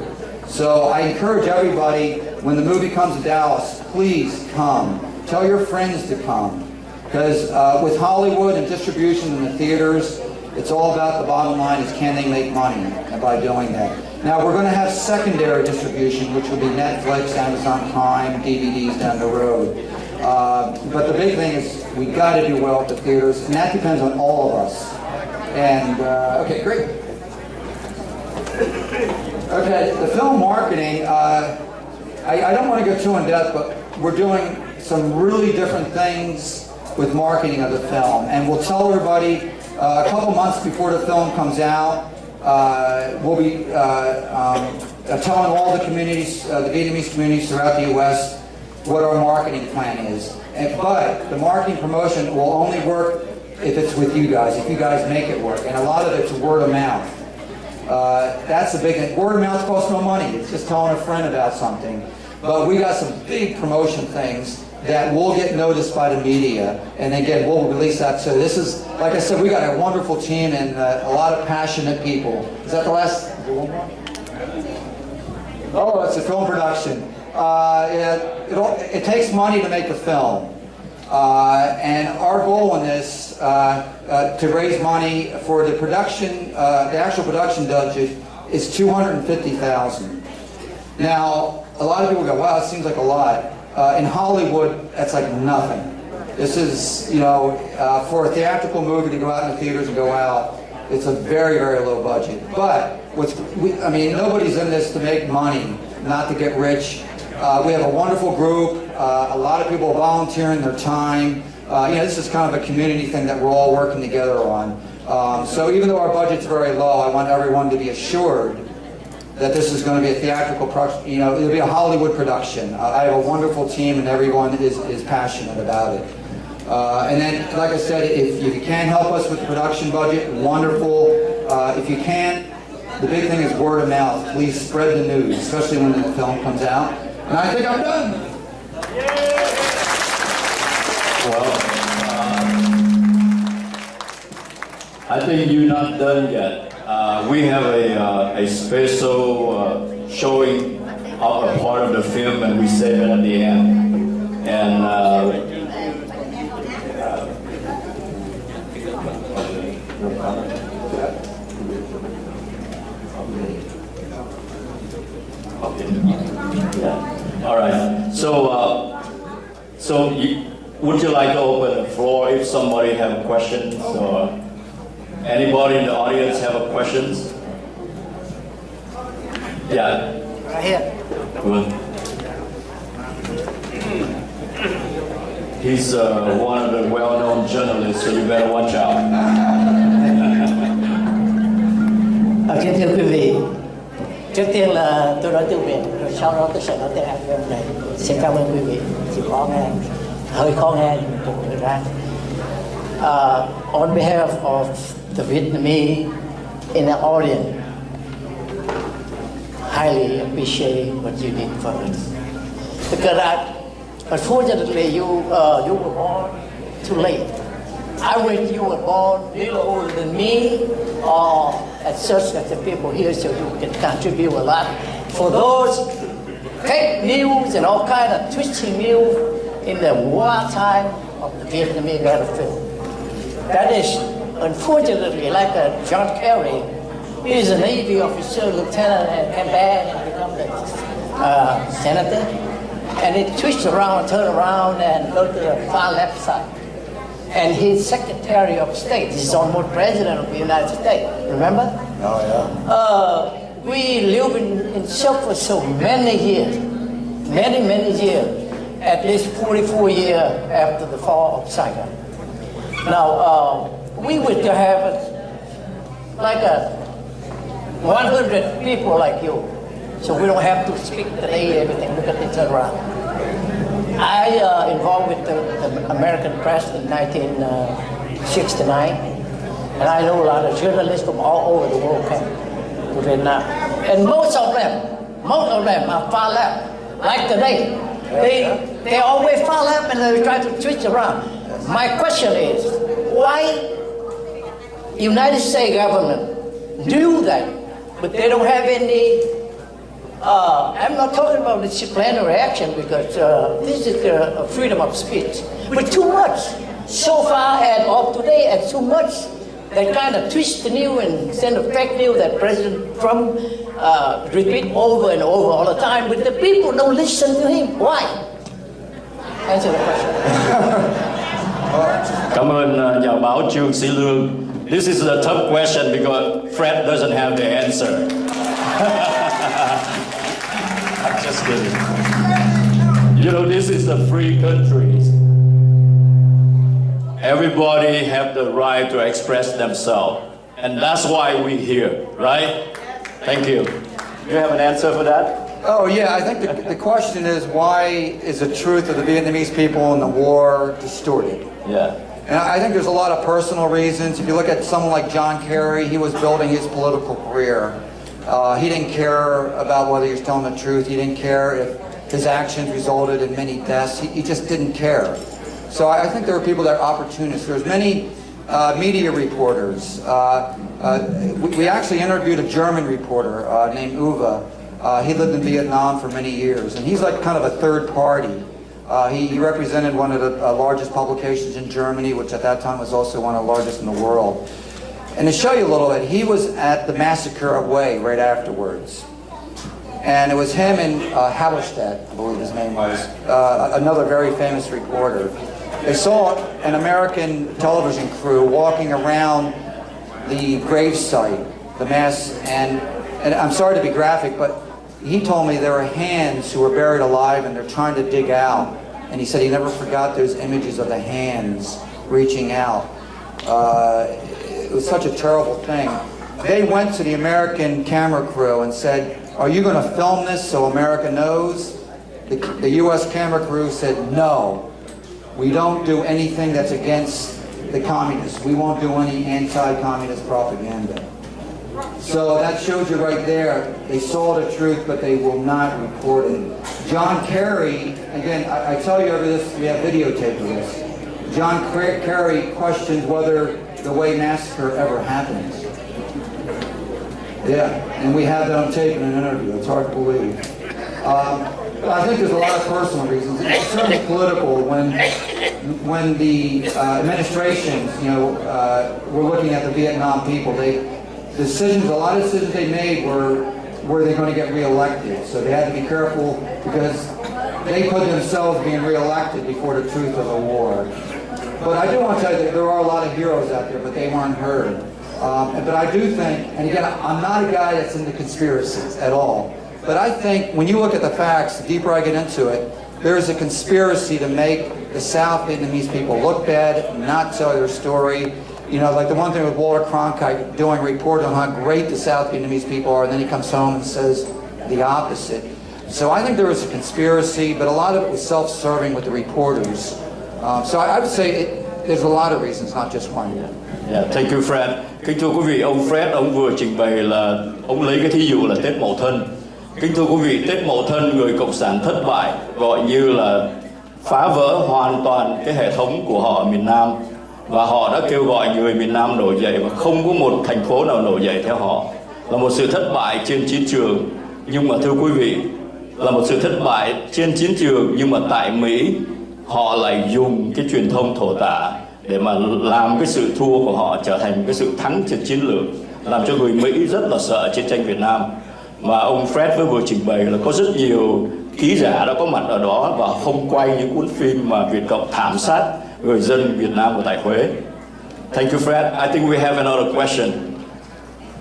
So I encourage everybody, when the movie comes to Dallas, please come. Tell your friends to come. Because with Hollywood and distribution in the theaters, it's all about the bottom line is can they make money by doing that. Now we're going to have secondary distribution, which will be Netflix, Amazon Prime, DVDs down the road. But the big thing is we got to do well at the theaters, and that depends on all of us. And okay, great. Okay, the film marketing. I don't want to go too in depth, but we're doing some really different things with marketing of the film, and we'll tell everybody a couple months before the film comes out. We'll be telling all the communities, the Vietnamese communities throughout the U.S. what our marketing plan is. But the marketing promotion will only work if it's with you guys, if you guys make it work. And a lot of it's word of mouth. That's the big thing. Word of mouth costs no money. It's just telling a friend about something. But we got some big promotion things that will get noticed by the media, and again, we'll release that. So this is, like I said, we got a wonderful team and a lot of passionate people. Is that the last? Oh, it's a film production. It takes money to make a film, and our goal in this to raise money for the production, the actual production budget is $250,000. Now, a lot of people go, "Wow, it seems like a lot." In Hollywood, that's like nothing. This is, you know, for a theatrical movie to go out in the theaters and go out, it's a very, very low budget. But I mean, nobody's in this to make money, not to get rich. We have a wonderful group. A lot of people volunteering their time. You know, this is kind of a community thing that we're all working together on. So even though our budget's very low, I want everyone to be assured that this is going to be a theatrical production, you know, it'll be a Hollywood production. I have a wonderful team and everyone is passionate about it. And then, like I said, if you can help us with the production budget, wonderful. If you can't, the big thing is word of mouth. Please spread the news, especially when the film comes out. And I think I'm done. Well, I think you're not done yet. We have a special showing of a part of the film, and we save it at the end. And all right. So would you like to open the floor if somebody have questions or? Anybody in the audience have a questions? Yeah. Right here. Good. He's one of the well-known journalists, so you better watch out. Kính thưa quý vị, trước tiên là tôi nói tiếng Việt, rồi sau đó tôi sẽ nói tiếng Anh với này. Xin cảm ơn quý vị, chỉ khó nghe, hơi khó nghe nhưng mà cũng được ra. On behalf of the Vietnamese in the audience, highly appreciate what you did for us. Because unfortunately, you were born too late. I wish you were born a little older than me, or as such that the people here, so you can contribute a lot. For those fake news and all kind of twisting news in the wartime of the Vietnamese battlefield. That is, unfortunately, like John Kerry, he is a Navy officer, lieutenant, and came back and become the senator. And he twist around, turn around, and go to the far left side. And he's Secretary of State. He's almost President of the United States. Remember? Oh, yeah. We live in shock for so many years, many years, at least 44 years after the fall of Saigon. Now, we would have like 100 people like you, so we don't have to speak today, everything, look at the turnaround. I involved with the American press in 1969, and I know a lot of journalists from all over the world came to Vietnam. And most of them are far left. Like today, they always far left and they try to twist around. My question is, why United States government do that, but they don't have any, I'm not talking about disciplinary action because this is the freedom of speech, but too much. So far and of today, and too much, that kind of twist the news and send a fake news that President Trump repeat over and over all the time, but the people don't listen to him. Why? Answer the question. Cảm ơn nhà báo Trương Sĩ Lương. This is a tough question because Fred doesn't have the answer. I'm just kidding. You know, this is a free country. Everybody have the right to express themselves. And that's why we're here, right? Thank you. You have an answer for that? Oh, yeah, I think the question is, why is the truth of the Vietnamese people in the war distorted? Yeah. And I think there's a lot of personal reasons. If you look at someone like John Kerry, he was building his political career. He didn't care about whether he was telling the truth. He didn't care if his actions resulted in many deaths. He just didn't care. So I think there are people that are opportunists. There's many media reporters. We actually interviewed a German reporter named Uwe. He lived in Vietnam for many years, and he's like kind of a third party. He represented one of the largest publications in Germany, which at that time was also one of the largest in the world. And to show you a little bit, he was at the massacre of Hue right afterwards. And it was him and Hallerstadt, I believe his name was, another very famous reporter. They saw an American television crew walking around the gravesite, the mass, and I'm sorry to be graphic, but he told me there were hands who were buried alive and they're trying to dig out. And he said he never forgot those images of the hands reaching out. It was such a terrible thing. They went to the American camera crew and said, "Are you going to film this so America knows?" The U.S. camera crew said, "No, we don't do anything that's against the communists. We won't do any anti-communist propaganda." So that shows you right there, they saw the truth, but they will not report it. John Kerry, again, I tell you over this, we have videotape of this. John Kerry questions whether the Hue massacre ever happened. Yeah, and we have that on tape in an interview. It's hard to believe. But I think there's a lot of personal reasons. It's certainly political. When the administrations, were looking at the Vietnam people, a lot of decisions they made were they going to get reelected. So they had to be careful because they put themselves being reelected before the truth of the war. But I do want to tell you that there are a lot of heroes out there, but they weren't heard. But I do think, and again, I'm not a guy that's into conspiracies at all, but I think when you look at the facts, the deeper I get into it, there's a conspiracy to make the South Vietnamese people look bad, not tell their story. Like the one thing with Walter Cronkite doing a report on how great the South Vietnamese people are, and then he comes home and says the opposite. So I think there was a conspiracy, but a lot of it was self-serving with the reporters. So I would say there's a lot of reasons, not just one. Yeah, thank you, Fred. Kính thưa quý vị, ông Fred, ông vừa trình bày là ông lấy cái thí dụ là Tết Mậu Thân. Kính thưa quý vị, Tết Mậu Thân người Cộng sản thất bại gọi như là phá vỡ hoàn toàn cái hệ thống của họ ở miền Nam. Và họ đã kêu gọi người miền Nam nổi dậy và không có một thành phố nào nổi dậy theo họ. Là một sự thất bại trên chiến trường. Nhưng mà thưa quý vị, là một sự thất bại trên chiến trường nhưng mà tại Mỹ, họ lại dùng cái truyền thông thổ tả để mà làm cái sự thua của họ trở thành cái sự thắng trên chiến lược, làm cho người Mỹ rất là sợ chiến tranh Việt Nam. Mà ông Fred vừa trình bày là có rất nhiều ký giả đã có mặt ở đó và không quay những cuốn phim mà Việt Cộng thảm sát người dân Việt Nam của tại Huế. Thank you, Fred. I think we have another question.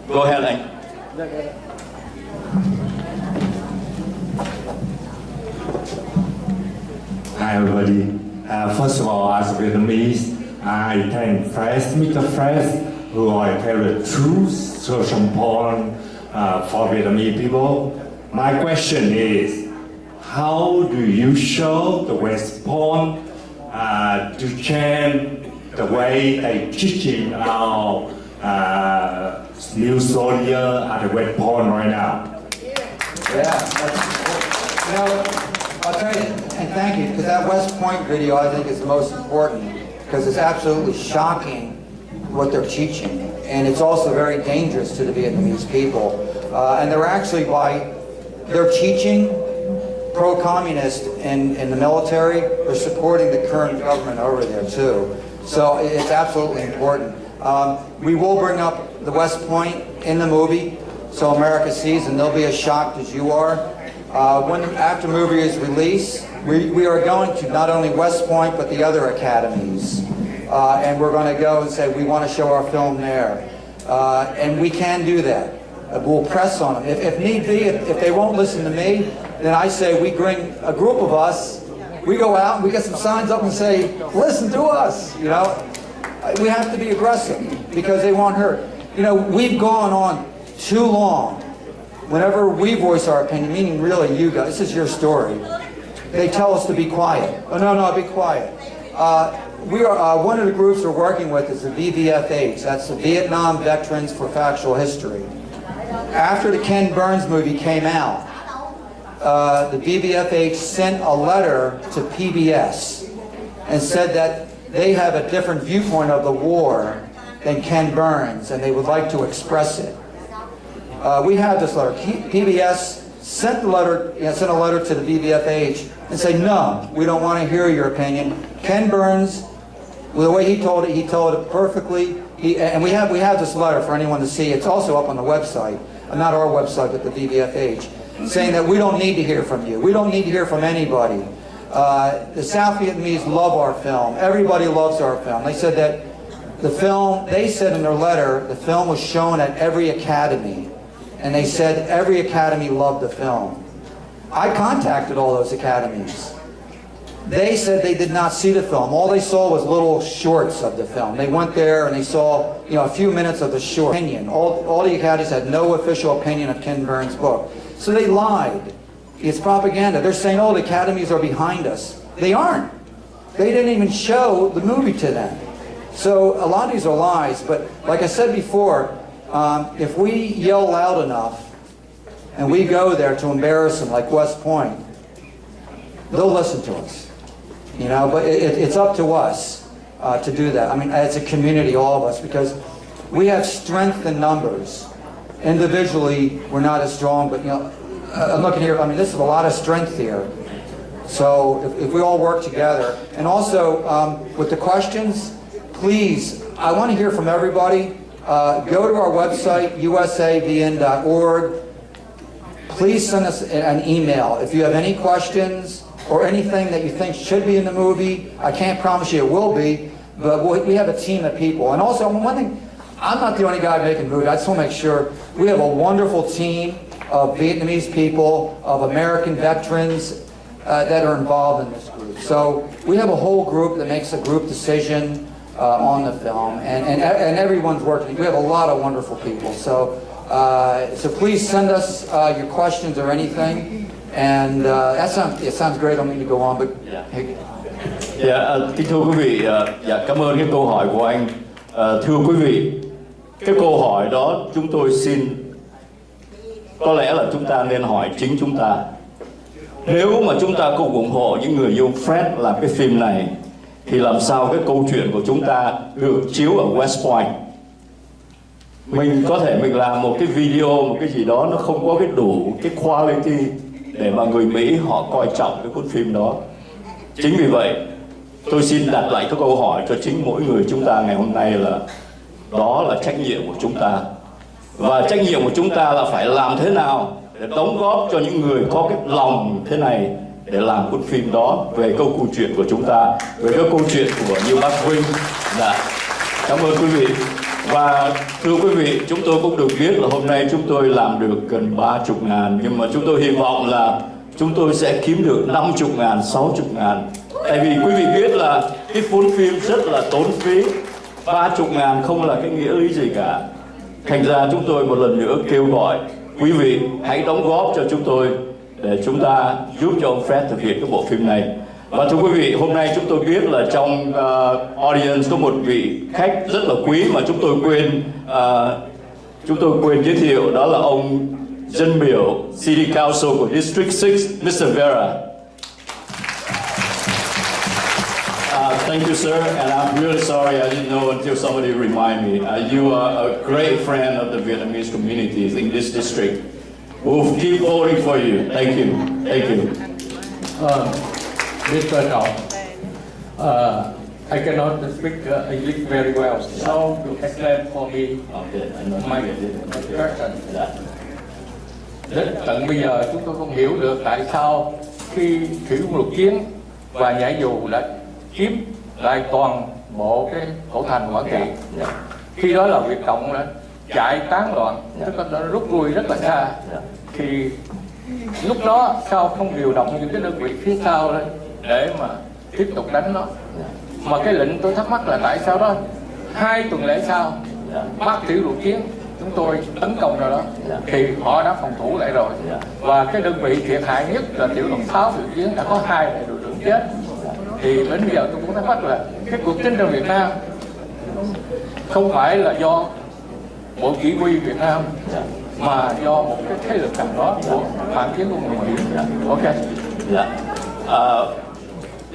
Go ahead, anh. Hi everybody. First of all, as Vietnamese, I thank Mr. Fresh, who I tell the truth social point for Vietnamese people. My question is, how do you show the West Point to change the way they teaching our new soldier at the West Point right now? I'll tell you, and thank you, because that West Point video I think is the most important, because it's absolutely shocking what they're teaching, and it's also very dangerous to the Vietnamese people. And they're actually, they're teaching pro-communist in the military, they're supporting the current government over there too. So it's absolutely important. We will bring up the West Point in the movie, so America sees, and they'll be as shocked as you are. After the movie is released, we are going to not only West Point, but the other academies. And we're going to go and say, we want to show our film there. And we can do that. We'll press on them. If need be, if they won't listen to me, then I say we bring a group of us, we go out and we get some signs up and say, listen to us, you know. We have to be aggressive because they won't hurt. You know, we've gone on too long. Whenever we voice our opinion, meaning really you guys, this is your story, they tell us to be quiet. Oh, no, be quiet. We are one of the groups we're working with is the VVFH. That's the Vietnam Veterans for Factual History. After the Ken Burns movie came out, the VVFH sent a letter to PBS and said that they have a different viewpoint of the war than Ken Burns, and they would like to express it. We have this letter. PBS sent a letter to the VVFH and said, no, we don't want to hear your opinion. Ken Burns, the way he told it perfectly. And we have this letter for anyone to see. It's also up on the website, not our website, but the VVFH, saying that we don't need to hear from you. We don't need to hear from anybody. The South Vietnamese love our film. Everybody loves our film. They said that the film, they said in their letter, the film was shown at every academy. And they said every academy loved the film. I contacted all those academies. They said they did not see the film. All they saw was little shorts of the film. They went there and they saw, a few minutes of the short opinion. All the academies had no official opinion of Ken Burns' book. So they lied. It's propaganda. They're saying, oh, the academies are behind us. They aren't. They didn't even show the movie to them. So a lot of these are lies. But like I said before, if we yell loud enough and we go there to embarrass them like West Point, they'll listen to us. But it's up to us to do that. I mean, as a community, all of us, because we have strength in numbers. Individually, we're not as strong, but I'm looking here, this is a lot of strength here. So if we all work together, and also with the questions, please, I want to hear from everybody. Go to our website, usavn.org. Please send us an email if you have any questions or anything that you think should be in the movie. I can't promise you it will be, but we have a team of people. And also, one thing, I'm not the only guy making movies. I just want to make sure we have a wonderful team of Vietnamese people, of American veterans that are involved in this group. So we have a whole group that makes a group decision on the film, and everyone's working. We have a lot of wonderful people. So please send us your questions or anything. And it sounds great. I don't mean to go on, but kính thưa quý vị, cảm ơn cái câu hỏi của anh. Thưa quý vị, cái câu hỏi đó chúng tôi xin, có lẽ là chúng ta nên hỏi chính chúng ta. Nếu mà chúng ta cùng ủng hộ những người yêu Fred làm cái phim này, thì làm sao cái câu chuyện của chúng ta được chiếu ở West Point? Mình có thể mình làm một cái video, một cái gì đó nó không có cái đủ cái quality để mà người Mỹ họ coi trọng cái cuốn phim đó. Chính vì vậy tôi xin đặt lại cái câu hỏi cho chính mỗi người chúng ta ngày hôm nay là đó là trách nhiệm của chúng ta. Và trách nhiệm của chúng ta là phải làm thế nào để đóng góp cho những người có cái lòng thế này để làm cuốn phim đó về câu chuyện của chúng ta, về cái câu chuyện của như bác Vinh. Cảm ơn quý vị. Và thưa quý vị, chúng tôi cũng được biết là hôm nay chúng tôi làm được gần 30.000, nhưng mà chúng tôi hy vọng là chúng tôi sẽ kiếm được 50.000, 60.000. Tại vì quý vị biết là cái cuốn phim rất là tốn phí, 30.000 không là cái nghĩa lý gì cả. Thành ra chúng tôi một lần nữa kêu gọi quý vị hãy đóng góp cho chúng tôi để chúng ta giúp cho ông Fred thực hiện cái bộ phim này. Và thưa quý vị, hôm nay chúng tôi biết là trong audience có một vị khách rất là quý mà chúng tôi quên giới thiệu, đó là ông dân biểu City Council của District 6, Mr. Vera. Thank you, sir, and I'm really sorry I didn't know until somebody remind me. You are a great friend of the Vietnamese communities in this district. We'll keep voting for you. Thank you. Thank you. Mr. Cong, I cannot speak English very well, so you explain for me my question. Đến tận bây giờ chúng tôi không hiểu được tại sao khi thủy quân lục chiến và nhảy dù đã chiếm lại toàn bộ cái cổ thành Quảng Trị, khi đó là Việt Cộng đã chạy tán loạn, tức là đã rút lui rất là xa, thì lúc đó sao không điều động những cái đơn vị phía sau lên để mà tiếp tục đánh nó? Mà cái lệnh tôi thắc mắc là tại sao đó 2 tuần lễ sau bắt tiểu đội chiến chúng tôi tấn công rồi đó, thì họ đã phòng thủ lại rồi, và cái đơn vị thiệt hại nhất là tiểu đội 6 đội chiến đã có 2 đại đội trưởng chết. Thì đến bây giờ tôi cũng thắc mắc là cái cuộc chiến tranh Việt Nam không phải là do Bộ Chỉ huy Việt Nam mà do một cái thế lực nào đó của phản chiến của người Mỹ. Okay.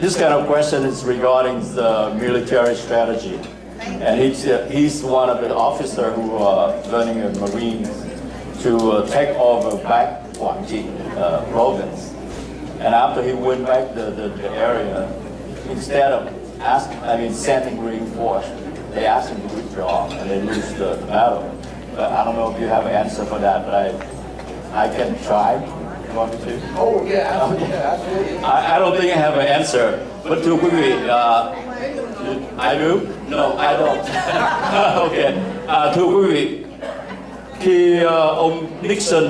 This kind of question is regarding the military strategy, and he's one of the officers who are learning in Marines to take over back Quảng Trị province. And after he went back the area, instead of sending reinforced, they asked him to withdraw, and they lose the battle. But I don't know if you have an answer for that, but I can try. You want me to? Oh, yeah, absolutely. I don't think I have an answer. But thưa quý vị, I do? No, I don't. Okay. Thưa quý vị, khi ông Nixon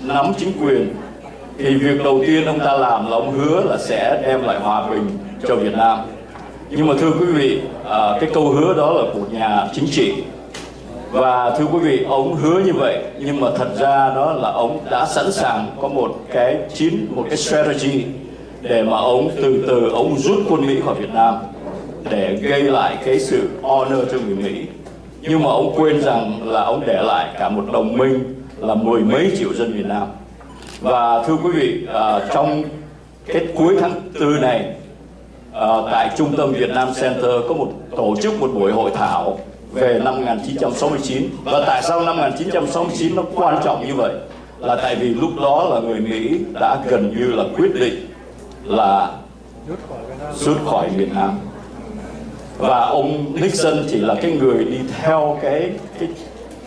nắm chính quyền, thì việc đầu tiên ông ta làm là ông hứa là sẽ đem lại hòa bình cho Việt Nam. Nhưng mà thưa quý vị, cái câu hứa đó là của nhà chính trị. Và thưa quý vị, ông hứa như vậy, nhưng mà thật ra đó là ông đã sẵn sàng có một cái strategy để mà ông từ từ ông rút quân Mỹ khỏi Việt Nam để gây lại cái sự honor cho người Mỹ. Nhưng mà ông quên rằng là ông để lại cả một đồng minh là 10 mấy triệu dân Việt Nam. Và thưa quý vị, trong cái cuối tháng 4 này, tại Trung tâm Việt Nam Center có tổ chức một buổi hội thảo về năm 1969. Và tại sao năm 1969 nó quan trọng như vậy? Là tại vì lúc đó là người Mỹ đã gần như là quyết định là rút khỏi Việt Nam. Và ông Nixon chỉ là cái người đi theo cái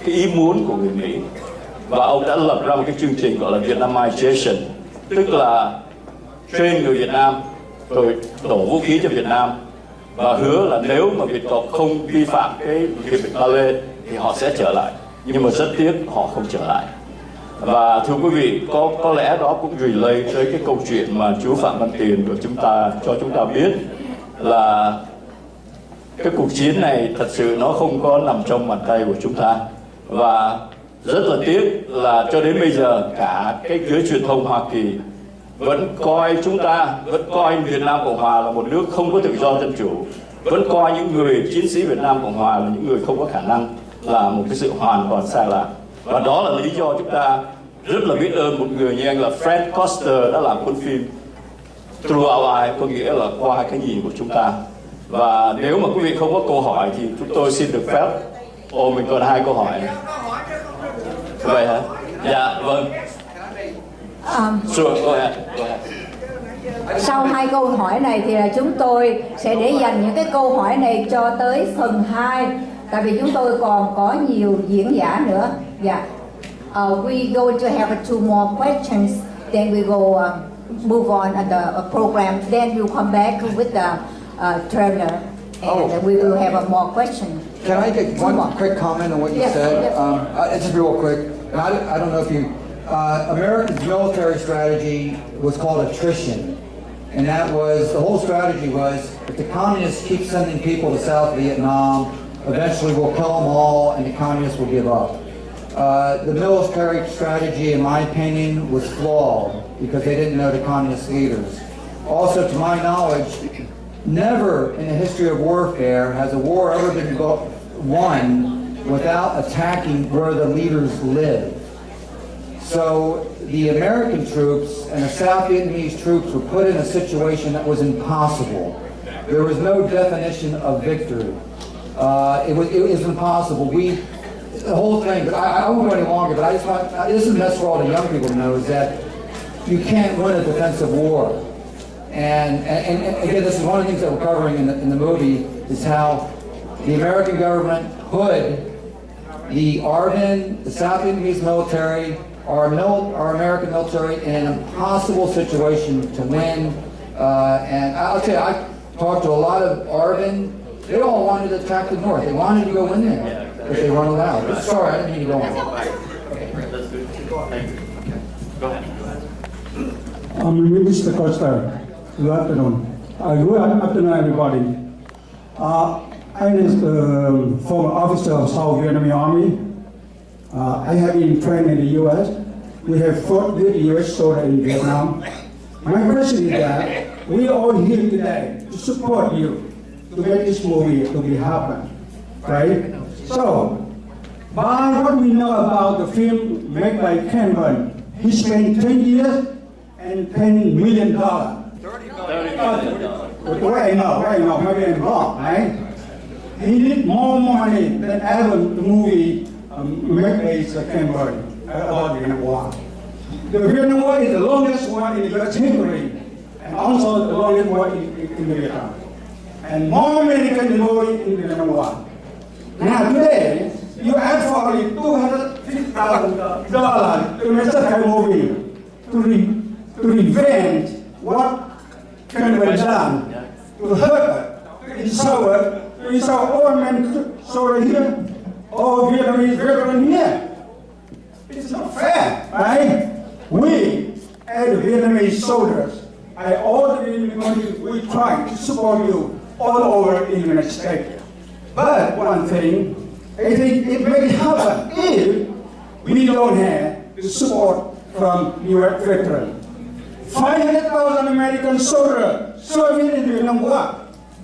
ý muốn của người Mỹ. Và ông đã lập ra một cái chương trình gọi là Vietnamization, tức là train người Việt Nam rồi đổ vũ khí cho Việt Nam, và hứa là nếu mà Việt Cộng không vi phạm cái hiệp định Ba Lê thì họ sẽ trở lại. Nhưng mà rất tiếc họ không trở lại. Và thưa quý vị, có lẽ đó cũng relate tới cái câu chuyện mà chú Phạm Văn Tiền của chúng ta biết là cái cuộc chiến này thật sự nó không có nằm trong bàn tay của chúng ta. Và rất là tiếc là cho đến bây giờ cả cái giới truyền thông Hoa Kỳ vẫn coi Việt Nam Cộng Hòa là một nước không có tự do dân chủ, vẫn coi những người chiến sĩ Việt Nam Cộng Hòa là những người không có khả năng, là một cái sự hoàn toàn sai lạc. Và đó là lý do chúng ta rất là biết ơn một người như anh là Fred Coster đã làm cuốn phim Through Our Eyes, có nghĩa là qua cái nhìn của chúng ta. Và nếu mà quý vị không có câu hỏi thì chúng tôi xin được phép mình còn 2 câu hỏi. Vậy hả? Dạ, vâng. Sure, go ahead. Sau hai câu hỏi này thì là chúng tôi sẽ để dành những cái câu hỏi này cho tới phần 2, tại vì chúng tôi còn có nhiều diễn giả nữa. Yeah. We going to have 2 more questions, then we go move on at the program, then we'll come back with the trainer, and we will have a more question. Can I get one quick comment on what you said? Yes. It's just real quick. And I don't know if you... America's military strategy was called attrition. And that was, the whole strategy was, if the communists keep sending people to South Vietnam, eventually we'll kill them all and the communists will give up. The military strategy, in my opinion, was flawed because they didn't know the communist leaders. Also, to my knowledge, never in the history of warfare has a war ever been won without attacking where the leaders live. So the American troops and the South Vietnamese troops were put in a situation that was impossible. There was no definition of victory. It was impossible. The whole thing, but I won't go any longer, but I just want, this is a message for all the young people to know, is that you can't win a defensive war. And again, this is one of the things that we're covering in the movie, is how the American government put the ARVN, the South Vietnamese military, our American military in an impossible situation to win. And I'll tell you, I talked to a lot of ARVN. They all wanted to attack the North. They wanted to go in there if they weren't allowed. But sorry, I didn't mean to go on. Go ahead. Mr. Costa. Good afternoon. Good afternoon, everybody. I am the former officer of South Vietnamese Army. I have been trained in the U.S. We have fought with U.S. soldiers in Vietnam. My question is that we are all here today to support you to make this movie to be happen, right? So, by what we know about the film made by Cameron, he spent 10 years and $10 million. Right now, maybe I'm wrong, right? He need more money than ever the movie made by Cameron about Vietnam War. The Vietnam War is the longest one in U.S. history, and also the longest war in Vietnam. And more Americans involved in the Vietnam War. Now today, you ask for only $250,000 to make such a movie to revenge what Cameron done, to hurt, to insult all men soldiers here, all Vietnamese veterans here. It's not fair, right? We, as Vietnamese soldiers, all the Vietnamese countries, we try to support you all over in the United States. But one thing, I think it may happen if we don't have the support from U.S. veterans. 500,000 American soldiers serving in the Vietnam War.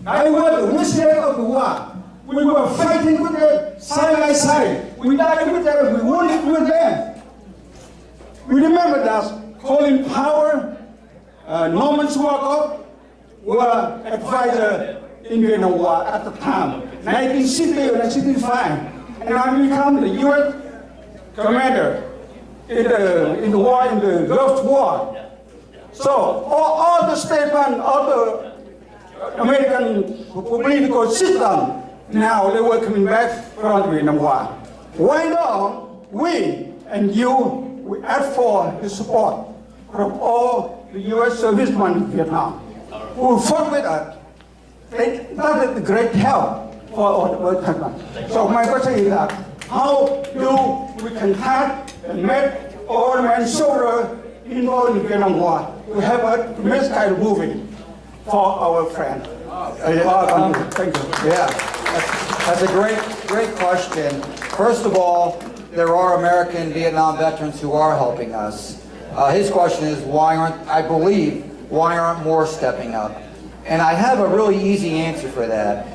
I was the witness of the war. We were fighting with them side by side. We died with them, we wounded with them. We remember that Colin Powell, Norman Schwarzkopf were advisors in Vietnam War at the time, 1960 or 1965. And I became the U.S. commander in the war, in the Gulf War. So all the statements of the American political system, now they were coming back from the Vietnam War. Why not we and you, we ask for the support from all the U.S. servicemen in Vietnam who fought with us. That is a great help for all the country. So my question is that, how do we contact and make all men soldiers involved in the Vietnam War to have a this kind of movie for our friends? Thank you. Yeah, that's a great question. First of all, there are American Vietnam veterans who are helping us. His question is, why aren't more stepping up? And I have a really easy answer for that.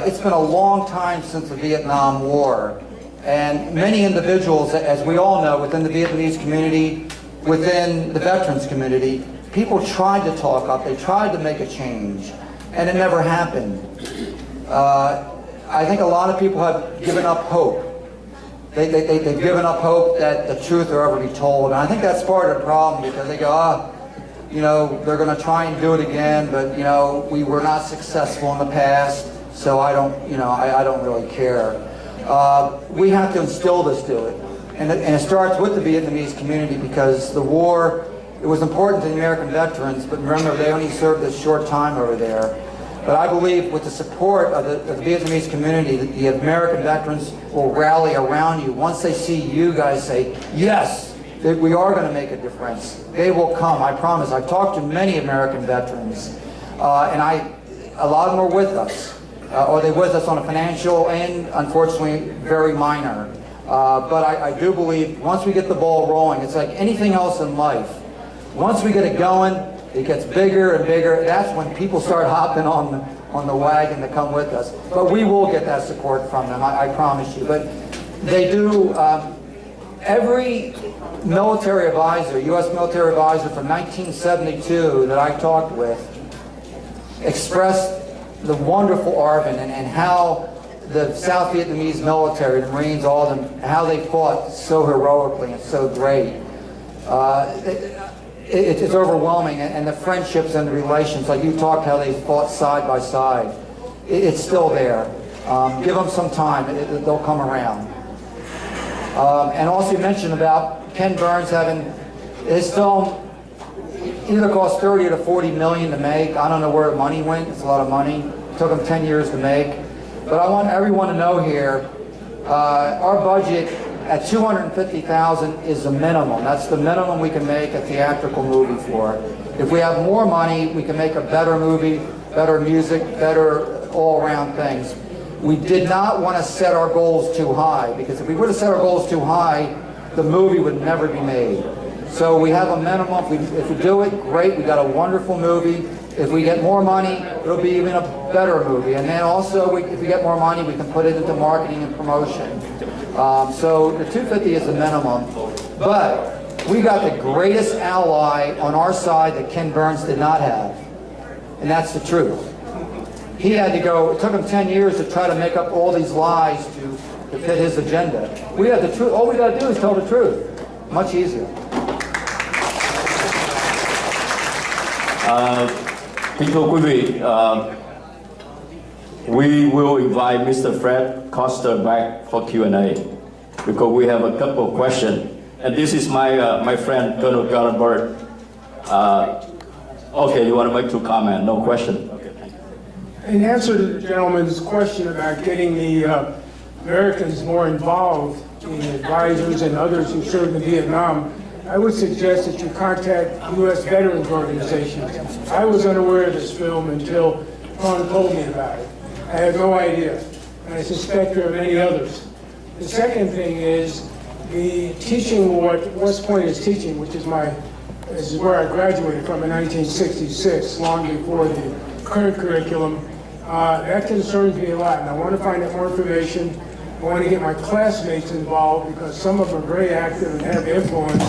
It's been a long time since the Vietnam War, and many individuals, as we all know, within the Vietnamese community, within the veterans community, people tried to talk up, they tried to make a change, and it never happened. I think a lot of people have given up hope. They've given up hope that the truth will ever be told. And I think that's part of the problem, because they go, you know, they're going to try and do it again, but, you know, we were not successful in the past, so I don't, you know, I don't really care. We have to instill this to it. And it starts with the Vietnamese community, because the war, it was important to the American veterans, but remember, they only served a short time over there. But I believe with the support of the Vietnamese community, the American veterans will rally around you. Once they see you guys say, yes, that we are going to make a difference, they will come, I promise. I've talked to many American veterans, and a lot of them are with us. Or they're with us on a financial and, unfortunately, very minor. But I do believe once we get the ball rolling, it's like anything else in life. Once we get it going, it gets bigger and bigger. That's when people start hopping on the wagon to come with us. But we will get that support from them, I promise you. But they do, every military advisor, U.S. military advisor from 1972 that I talked with expressed the wonderful Arvin and how the South Vietnamese military, the Marines, all of them, how they fought so heroically and so great. It's overwhelming, and the friendships and the relations, like you talked how they fought side by side, it's still there. Give them some time, they'll come around. And also you mentioned about Ken Burns having his film either cost 30 to 40 million to make. I don't know where the money went. It's a lot of money. It took him 10 years to make. But I want everyone to know here, our budget at $250,000 is the minimum. That's the minimum we can make a theatrical movie for. If we have more money, we can make a better movie, better music, better all-around things. We did not want to set our goals too high, because if we would have set our goals too high, the movie would never be made. So we have a minimum. If we do it, great. We got a wonderful movie. If we get more money, it'll be even a better movie. And then also, if we get more money, we can put it into marketing and promotion. So the 250 is the minimum. But we got the greatest ally on our side that Ken Burns did not have. And that's the truth. He had to go, it took him 10 years to try to make up all these lies to fit his agenda. We have the truth. All we got to do is tell the truth. Much easier. Kính thưa quý vị, we will invite Mr. Fred Coster back for Q&A because we have a couple of questions. And this is my friend, Colonel Gallenberg. Okay, you want to make two comments? No question? Okay, thank you. In answer to the gentleman's question about getting the Americans more involved, the advisors and others who served in Vietnam, I would suggest that you contact U.S. Veterans Organizations. I was unaware of this film until Ron told me about it. I had no idea, and I suspect there are many others. The second thing is the teaching what West Point is teaching, which is where I graduated from in 1966, long before the current curriculum. That concerns me a lot, and I want to find out more information. I want to get my classmates involved because some of them are very active and have influence.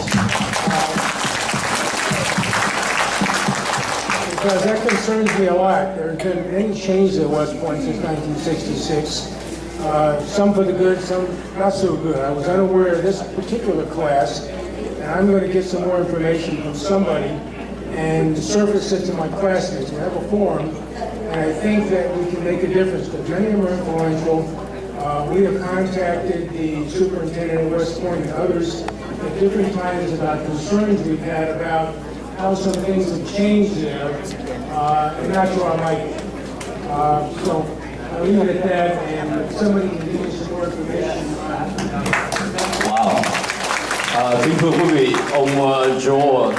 Because that concerns me a lot. There have been many changes at West Point since 1966. Some for the good, some not so good. I was unaware of this particular class, and I'm going to get some more information from somebody and surface it to my classmates. We have a forum, and I think that we can make a difference because many of them are influential. We have contacted the superintendent of West Point and others at different times about concerns we've had about how some things have changed there, and not to our liking. So I'll leave it at that, and somebody can give me some more information. Wow. Kính thưa quý vị, ông Joe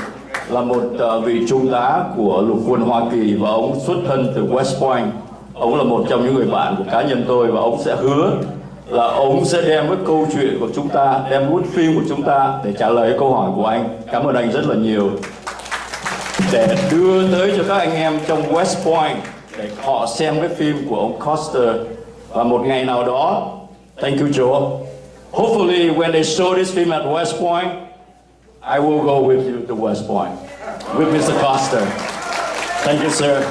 là một vị trung tá của lục quân Hoa Kỳ và ông xuất thân từ West Point. Ông là một trong những người bạn của cá nhân tôi và ông sẽ hứa là ông sẽ đem cái câu chuyện của chúng ta, đem cuốn phim của chúng ta để trả lời câu hỏi của anh. Cảm ơn anh rất là nhiều. Để đưa tới cho các anh em trong West Point để họ xem cái phim của ông Coster và một ngày nào đó. Thank you, Joe. Hopefully when they show this film at West Point, I will go with you to West Point with Mr. Coster. Thank you, sir.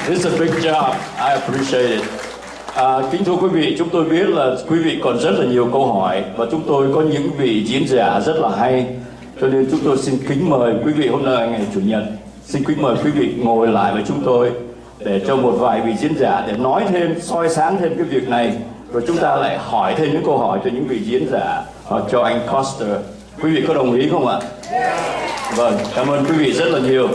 This is a big job. I appreciate it. Kính thưa quý vị, chúng tôi biết là quý vị còn rất là nhiều câu hỏi và chúng tôi có những vị diễn giả rất là hay, cho nên chúng tôi xin kính mời quý vị hôm nay ngày Chủ nhật Xin kính mời quý vị ngồi lại với chúng tôi để cho một vài vị diễn giả để nói thêm, soi sáng thêm cái việc này, rồi chúng ta lại hỏi thêm những câu hỏi cho những vị diễn giả hoặc cho anh Coster. Quý vị có đồng ý không ạ? Vâng, cảm ơn quý vị rất là nhiều.